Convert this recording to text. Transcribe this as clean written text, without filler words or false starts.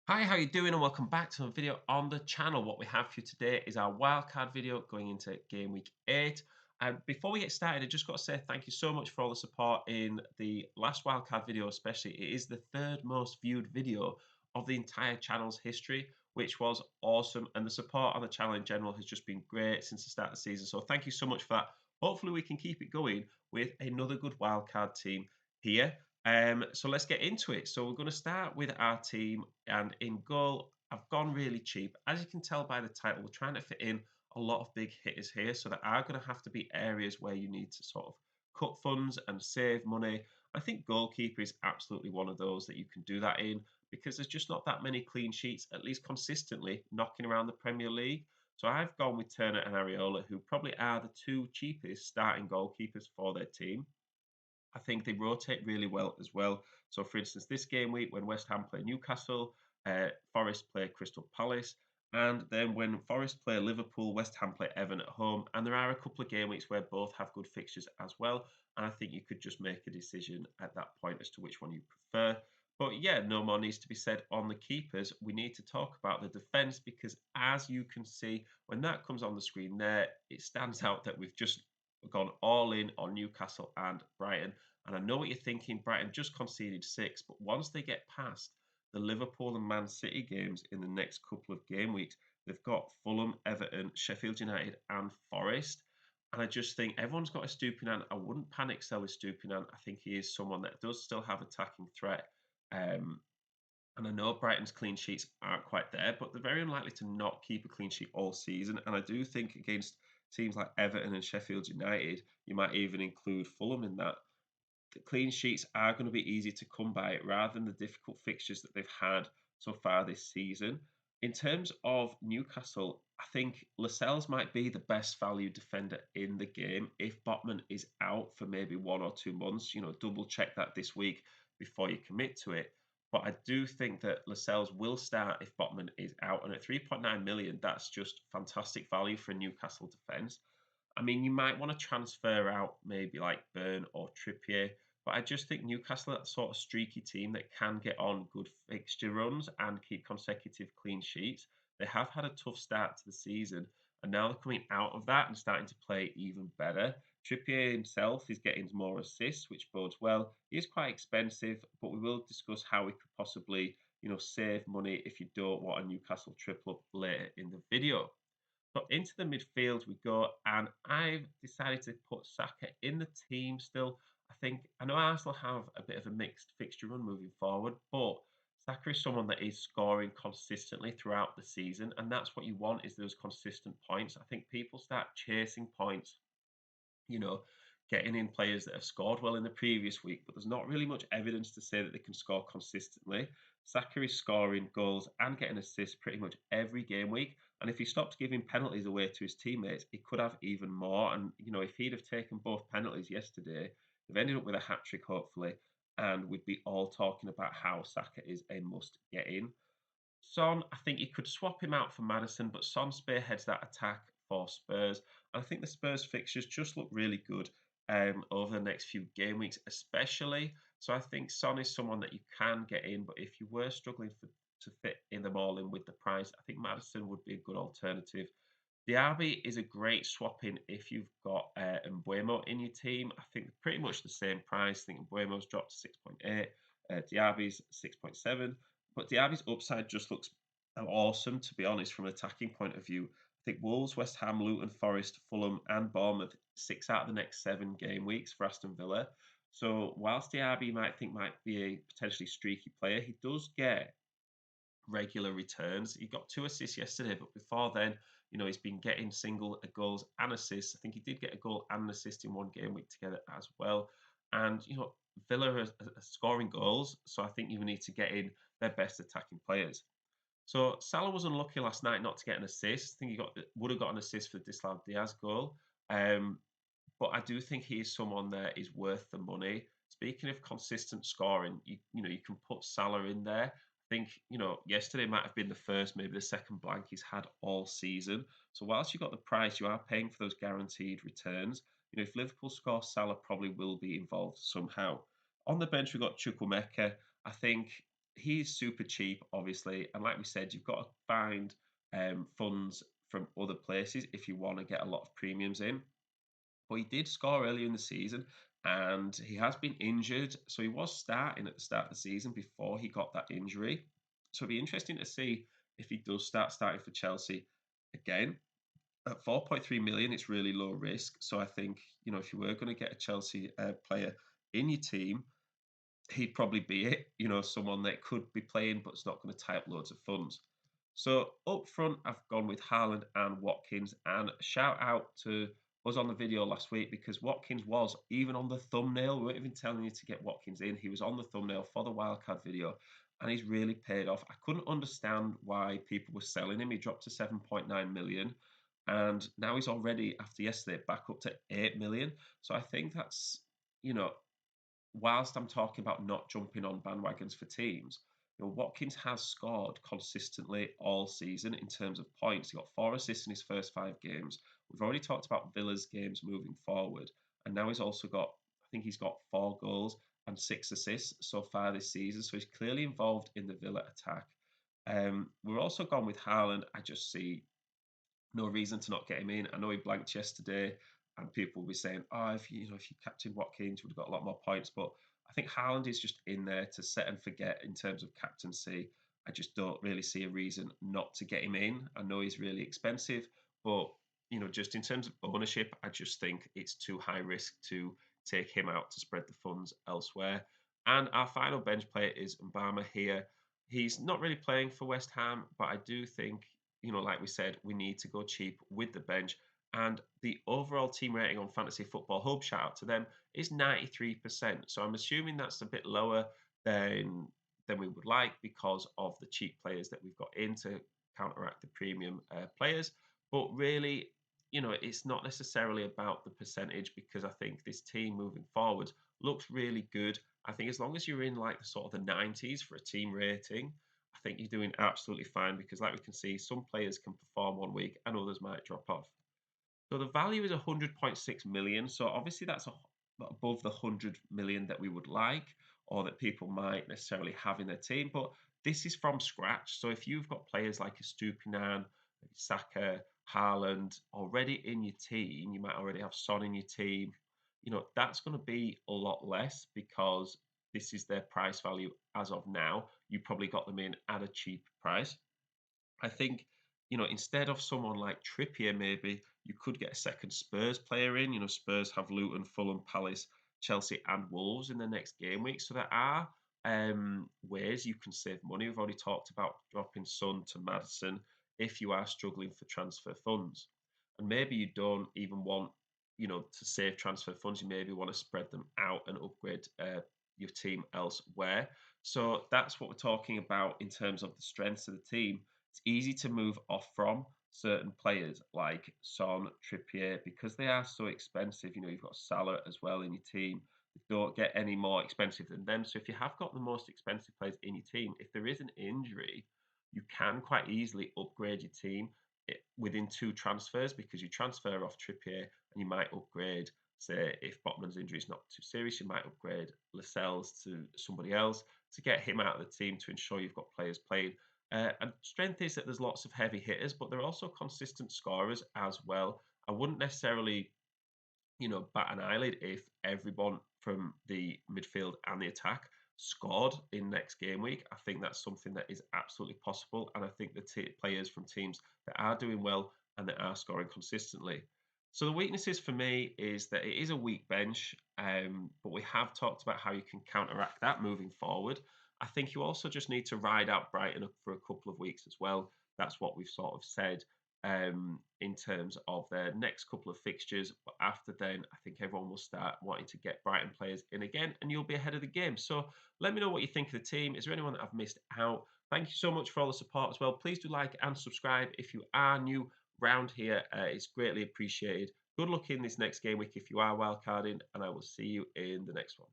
Hi, how you doing? And welcome back to a video on the channel. What we have for you today is our wildcard video going into game week 8. And before we get started, I just got to say thank you so much for all the support in the last wildcard video, especially. It is the third most viewed video of the entire channel's history, which was awesome. And the support on the channel in general has just been great since the start of the season. So thank you so much for that. Hopefully, we can keep it going with another good wildcard team here. So let's get into it. So we're going to start with our team, and in goal, I've gone really cheap. As you can tell by the title, we're trying to fit in a lot of big hitters here, so there are going to have to be areas where you need to sort of cut funds and save money. I think goalkeeper is absolutely one of those that you can do that in because there's just not that many clean sheets, at least consistently, knocking around the Premier League. So I've gone with Turner and Areola, who probably are the two cheapest starting goalkeepers for their team. I think they rotate really well as well. So, for instance, this game week when West Ham play Newcastle, Forest play Crystal Palace, and then when Forest play Liverpool, West Ham play Everton at home. And there are a couple of game weeks where both have good fixtures as well. And I think you could just make a decision at that point as to which one you prefer. But yeah, no more needs to be said on the keepers. We need to talk about the defence because, as you can see, when that comes on the screen there, it stands out that we've just gone all in on Newcastle and Brighton. And I know what you're thinking. Brighton just conceded 6, but once they get past the Liverpool and Man City games in the next couple of game weeks, they've got Fulham, Everton, Sheffield United, and Forest. And I just think everyone's got a Stupinan. I wouldn't panic sell with Stupinan. I think he is someone that does still have attacking threat. Um, and I know Brighton's clean sheets aren't quite there, but they're very unlikely to not keep a clean sheet all season. And I do think against teams like Everton and Sheffield United, you might even include Fulham in that. The clean sheets are going to be easy to come by rather than the difficult fixtures that they've had so far this season. In terms of Newcastle, I think Lascelles might be the best value defender in the game if Botman is out for maybe 1 or 2 months. Double check that this week before you commit to it. But I do think that Lascelles will start if Botman is out. And at 3.9 million, that's just fantastic value for a Newcastle defence. I mean, you might want to transfer out maybe like Burn or Trippier, but I just think Newcastle are that sort of streaky team that can get on good fixture runs and keep consecutive clean sheets. They have had a tough start to the season, and now they're coming out of that and starting to play even better. Trippier himself is getting more assists, which bodes well. He is quite expensive, but we will discuss how we could possibly, save money if you don't want a Newcastle triple up later in the video. So into the midfield we go, and I've decided to put Saka in the team still. I know Arsenal have a bit of a mixed fixture run moving forward, but Saka is someone that is scoring consistently throughout the season, and that's what you want is those consistent points. I think people start chasing points, you know, getting in players that have scored well in the previous week, but there's not really much evidence to say that they can score consistently. Saka is scoring goals and getting assists pretty much every game week. And if he stops giving penalties away to his teammates, he could have even more. And, if he'd have taken both penalties yesterday, they've ended up with a hat trick, hopefully. And we'd be all talking about how Saka is a must get in. Son, I think you could swap him out for Madison, but Son spearheads that attack for Spurs. And I think the Spurs fixtures just look really good over the next few game weeks, especially. So I think Son is someone that you can get in, but if you were struggling to fit in them all in with the price, I think Madison would be a good alternative. Diaby is a great swap in if you've got Mbuemo in your team. I think pretty much the same price. I think Mbuemo's dropped to 6.8, Diaby's 6.7. But Diaby's upside just looks awesome, to be honest, from an attacking point of view. I think Wolves, West Ham, Luton, Forest, Fulham, and Bournemouth, 6 out of the next 7 game weeks for Aston Villa. So whilst Diaby might be a potentially streaky player, he does get regular returns. He got 2 assists yesterday, but before then, he's been getting single goals and assists. I think he did get a goal and an assist in 1 game week together as well. And Villa are scoring goals, so I think you need to get in their best attacking players. So Salah was unlucky last night not to get an assist. I think he would have got an assist for the disallowed Diaz goal. Um, but I do think he is someone that is worth the money. Speaking of consistent scoring, you can put Salah in there. I think yesterday might have been the first, maybe the second blank he's had all season. So whilst you got the price, you are paying for those guaranteed returns. If Liverpool score, Salah probably will be involved somehow. On the bench, we've got Chukwuemeka. I think he's super cheap, obviously, and like we said, you've got to find funds from other places if you want to get a lot of premiums in. But he did score earlier in the season, and he has been injured, so he was starting at the start of the season before he got that injury. So it'll be interesting to see if he does starting for Chelsea again. At 4.3 million, it's really low risk. So I think, if you were going to get a Chelsea player in your team, he'd probably be it. Someone that could be playing, but it's not going to tie up loads of funds. So up front, I've gone with Haaland and Watkins. And shout out to us on the video last week because Watkins was even on the thumbnail. We weren't even telling you to get Watkins in. He was on the thumbnail for the wildcard video, and he's really paid off. I couldn't understand why people were selling him. He dropped to 7.9 million. And now he's already, after yesterday, back up to 8 million. So I think that's, you know, whilst I'm talking about not jumping on bandwagons for teams, Watkins has scored consistently all season in terms of points. He got 4 assists in his first 5 games. We've already talked about Villa's games moving forward, and now he's also got, I think he's got 4 goals and 6 assists so far this season. So he's clearly involved in the Villa attack. We're also gone with Haaland. I just see no reason to not get him in. I know he blanked yesterday, and people will be saying, "Oh, if you captain Watkins, you would have got a lot more points." But I think Haaland is just in there to set and forget in terms of captaincy. I just don't really see a reason not to get him in. I know he's really expensive, but just in terms of ownership, I just think it's too high risk to take him out to spread the funds elsewhere. And our final bench player is Mbama here. He's not really playing for West Ham, but I do think like we said, we need to go cheap with the bench. And the overall team rating on Fantasy Football Hub, shout out to them, is 93%. So I'm assuming that's a bit lower than we would like because of the cheap players that we've got in to counteract the premium players. But really, it's not necessarily about the percentage because I think this team moving forward looks really good. I think as long as you're in like the sort of the 90s for a team rating, I think you're doing absolutely fine because, like we can see, some players can perform one week and others might drop off. So the value is 100.6 million. So obviously that's above the 100 million that we would like or that people might necessarily have in their team. But this is from scratch. So if you've got players like a Stupinan, Saka, Haaland already in your team, you might already have Son in your team. That's going to be a lot less because this is their price value as of now. You probably got them in at a cheap price. I think, instead of someone like Trippier, maybe you could get a second Spurs player in. Spurs have Luton, Fulham, Palace, Chelsea, and Wolves in the next game week. So there are ways you can save money. We've already talked about dropping Son to Madison if you are struggling for transfer funds. And maybe you don't even want, to save transfer funds. You maybe want to spread them out and upgrade your team elsewhere. So that's what we're talking about in terms of the strengths of the team. It's easy to move off from certain players like Son, Trippier, because they are so expensive. You've got Salah as well in your team. They don't get any more expensive than them. So if you have got the most expensive players in your team, if there is an injury, you can quite easily upgrade your team within 2 transfers because you transfer off Trippier and you might upgrade. Say if Botman's injury is not too serious, you might upgrade Lascelles to somebody else to get him out of the team to ensure you've got players playing. And strength is that there's lots of heavy hitters, but they're also consistent scorers as well. I wouldn't necessarily, bat an eyelid if everyone from the midfield and the attack scored in next game week. I think that's something that is absolutely possible, and I think the players from teams that are doing well and that are scoring consistently. So the weaknesses for me is that it is a weak bench, but we have talked about how you can counteract that moving forward. I think you also just need to ride out Brighton for a couple of weeks as well. That's what we've sort of said in terms of their next couple of fixtures. But after then, I think everyone will start wanting to get Brighton players in again, and you'll be ahead of the game. So let me know what you think of the team. Is there anyone that I've missed out? Thank you so much for all the support as well. Please do like and subscribe if you are new round here. It's greatly appreciated. Good luck in this next game week if you are wildcarding, and I will see you in the next one.